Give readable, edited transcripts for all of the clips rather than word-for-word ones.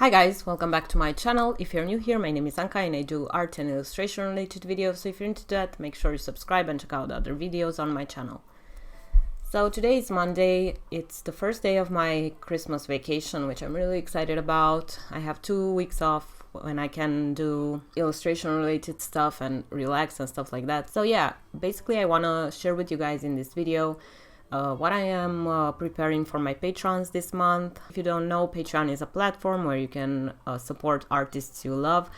Hi guys, welcome back to my channel. If you're new here, my name is Anca and I do art and illustration related videos, so if you're into that, make sure you subscribe and check out other videos on my channel. So today is Monday, it's the first day of my Christmas vacation, which I'm really excited about. I have 2 weeks off when I can do illustration related stuff and relax and stuff like that. So yeah, basically I want to share with you guys in this video what I am preparing for my patrons this month. If you don't know, Patreon is a platform where you can support artists you love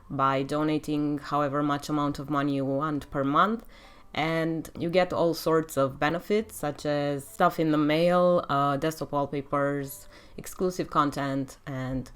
by donating however much amount of money you want per month, and you get all sorts of benefits such as stuff in the mail, desktop wallpapers, exclusive content, and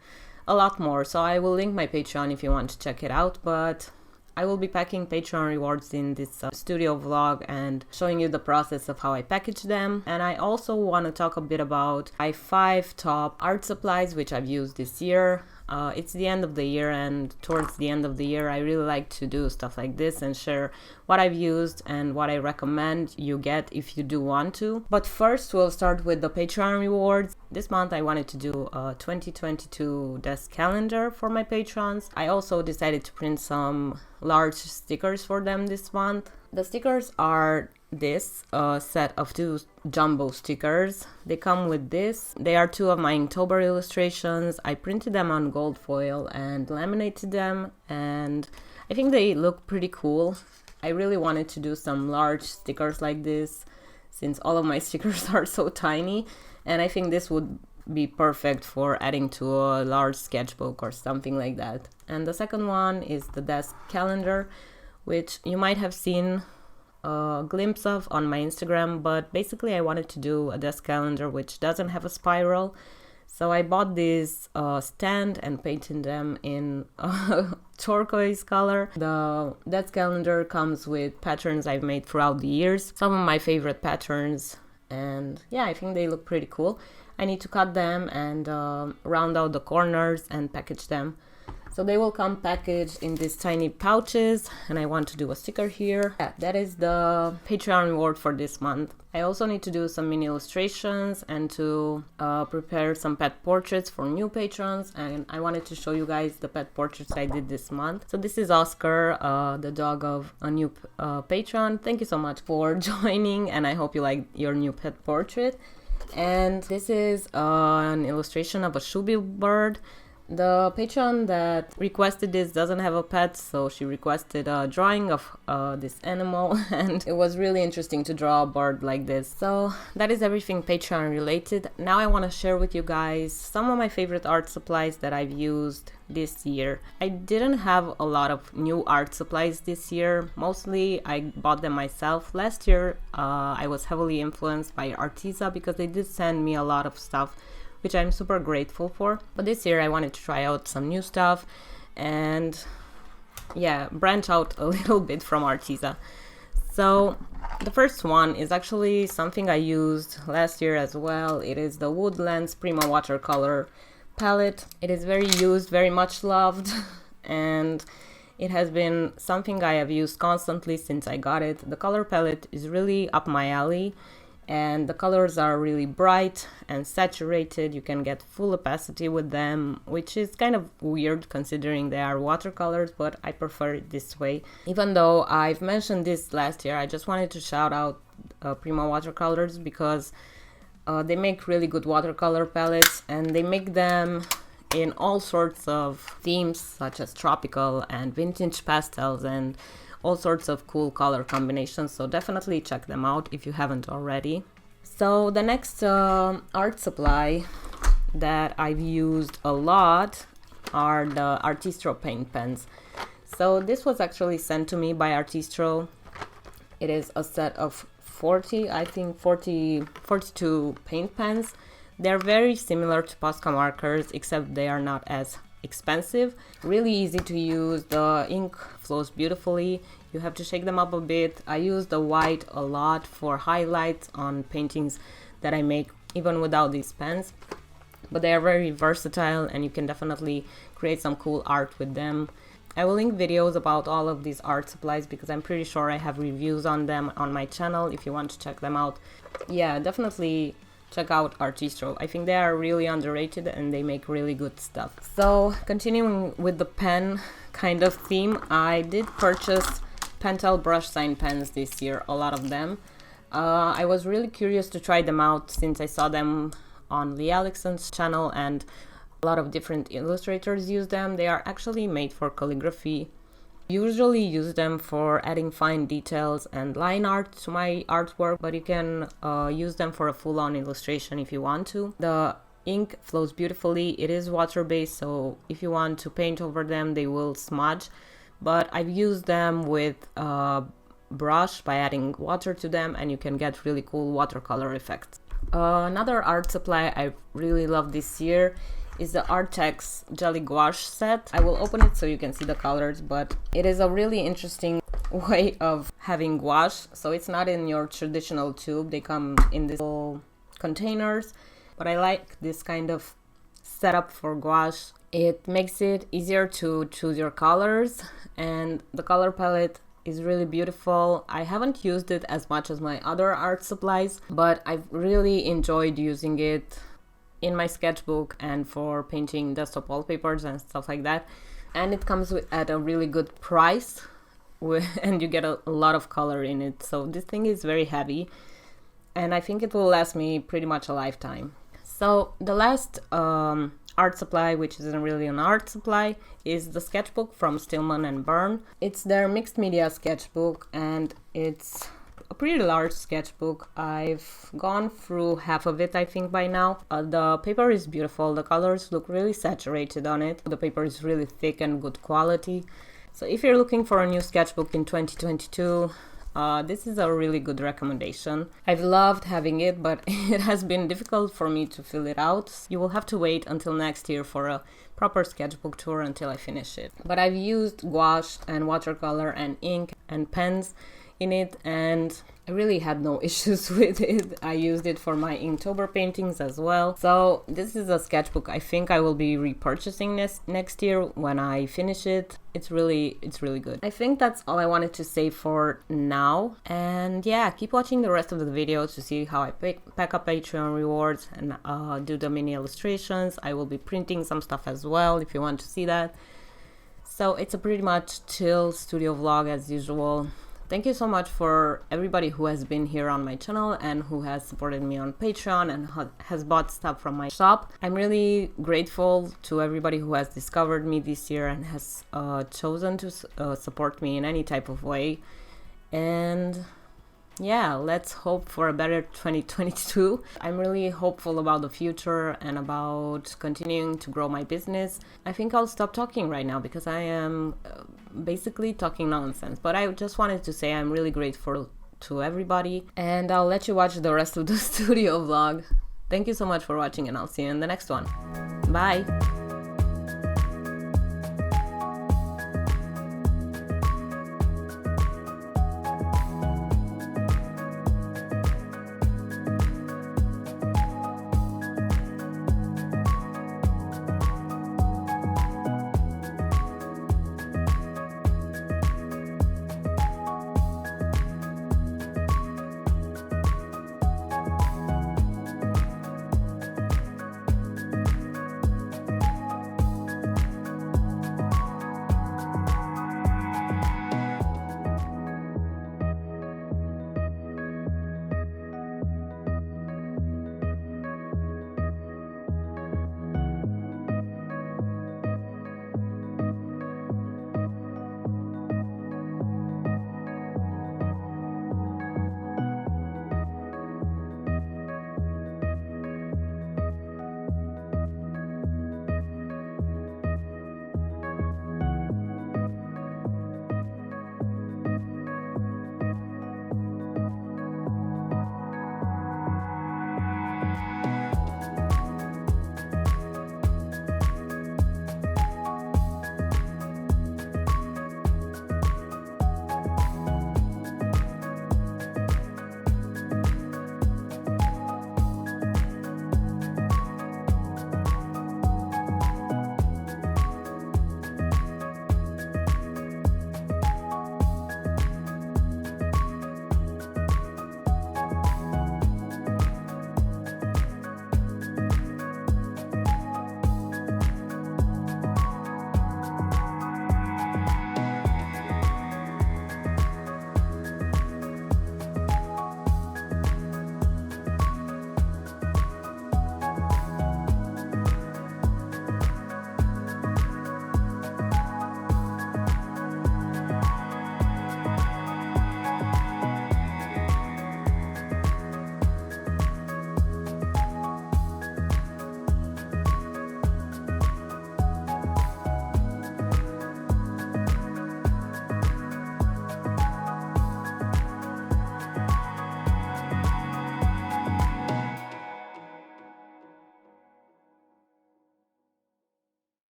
a lot more. So I will link my Patreon if you want to check it out, but I will be packing Patreon rewards in this studio vlog and showing you the process of how I package them. And I also want to talk a bit about my 5 top art supplies which I've used this year. It's the end of the year, and towards the end of the year I really like to do stuff like this and share what I've used and what I recommend you get if you do want to. But first we'll start with the Patreon rewards. This month I wanted to do a 2022 desk calendar for my patrons. I also decided to print some large stickers for them this month. The stickers are this set of 2 jumbo stickers. They come with this. They are 2 of my Inktober illustrations. I printed them on gold foil and laminated them, and I think they look pretty cool. I really wanted to do some large stickers like this since all of my stickers are so tiny, and I think this would be perfect for adding to a large sketchbook or something like that. And the second one is the desk calendar, which you might have seen a glimpse of on my Instagram, but basically I wanted to do a desk calendar which doesn't have a spiral. So I bought this stand and painted them in turquoise color. The desk calendar comes with patterns I've made throughout the years, some of my favorite patterns, and yeah, I think they look pretty cool. I need to cut them and round out the corners and package them. So they will come packaged in these tiny pouches, and I want to do a sticker here. Yeah, that is the Patreon reward for this month. I also need to do some mini illustrations and to prepare some pet portraits for new patrons, and I wanted to show you guys the pet portraits I did this month. So this is Oscar, the dog of a new patron. Thank you so much for joining, and I hope you like your new pet portrait. And this is an illustration of a shoebill bird. The patron that requested this doesn't have a pet, so she requested a drawing of this animal, and it was really interesting to draw a bird like this. So that is everything Patreon related. Now I want to share with you guys some of my favorite art supplies that I've used this year. I didn't have a lot of new art supplies this year. Mostly I bought them myself. Last year I was heavily influenced by Arteza because they did send me a lot of stuff, which I'm super grateful for. But this year I wanted to try out some new stuff and yeah, branch out a little bit from Arteza. So the first one is actually something I used last year as well. It is the Woodlands Prima watercolor palette. It is very used, very much loved, and it has been something I have used constantly since I got it. The color palette is really up my alley, and the colors are really bright and saturated. You can get full opacity with them, which is kind of weird considering they are watercolors, but I prefer it this way. Even though I've mentioned this last year, I just wanted to shout out Prima watercolors because they make really good watercolor palettes, and they make them in all sorts of themes such as tropical and vintage pastels and all sorts of cool color combinations, so definitely check them out if you haven't already. So the next art supply that I've used a lot are the Artistro paint pens. So this was actually sent to me by Artistro. It is a set of 42 paint pens. They're very similar to Posca markers, except they are not as expensive. Really easy to use. The ink flows beautifully. You have to shake them up a bit. I use the white a lot for highlights on paintings that I make even without these pens, but they are very versatile and you can definitely create some cool art with them. I will link videos about all of these art supplies because I'm pretty sure I have reviews on them on my channel if you want to check them out. Yeah, definitely check out Artistro. I think they are really underrated and they make really good stuff. So continuing with the pen kind of theme, I did purchase Pentel brush sign pens this year, a lot of them. I was really curious to try them out since I saw them on Lee Alexon's channel and a lot of different illustrators use them. They are actually made for calligraphy. Usually use them for adding fine details and line art to my artwork, but you can use them for a full-on illustration if you want to. The ink flows beautifully. It is water-based, so if you want to paint over them, they will smudge. But I've used them with a brush by adding water to them, and you can get really cool watercolor effects. Another art supply I really love this year is the Artex Jelly Gouache set. I will open it so you can see the colors, but it is a really interesting way of having gouache. So it's not in your traditional tube, they come in these little containers, but I like this kind of setup for gouache. It makes it easier to choose your colors, and the color palette is really beautiful. I haven't used it as much as my other art supplies, but I've really enjoyed using it in my sketchbook and for painting desktop wallpapers and stuff like that. And it comes at a really good price and you get a lot of color in it. So this thing is very heavy and I think it will last me pretty much a lifetime. So the last art supply, which isn't really an art supply, is the sketchbook from Stillman and Byrne. It's their mixed media sketchbook and it's a pretty large sketchbook. I've gone through half of it, I think, by now. The paper is beautiful. The colors look really saturated on it. The paper is really thick and good quality. So if you're looking for a new sketchbook in 2022, this is a really good recommendation. I've loved having it, but it has been difficult for me to fill it out. You will have to wait until next year for a proper sketchbook tour until I finish it. But I've used gouache and watercolor and ink and pens in it and I really had no issues with it. I used it for my Inktober paintings as well. So this is a sketchbook I think I will be repurchasing next year when I finish it. It's really good. I think that's all I wanted to say for now. And yeah, keep watching the rest of the video to see how I pack up Patreon rewards and do the mini illustrations. I will be printing some stuff as well if you want to see that. So it's a pretty much chill studio vlog as usual. Thank you so much for everybody who has been here on my channel and who has supported me on Patreon and has bought stuff from my shop. I'm really grateful to everybody who has discovered me this year and has chosen to support me in any type of way. And yeah, let's hope for a better 2022. I'm really hopeful about the future and about continuing to grow my business. I think I'll stop talking right now because I am basically talking nonsense, but I just wanted to say I'm really grateful to everybody and I'll let you watch the rest of the studio vlog. Thank you so much for watching and I'll see you in the next one. Bye!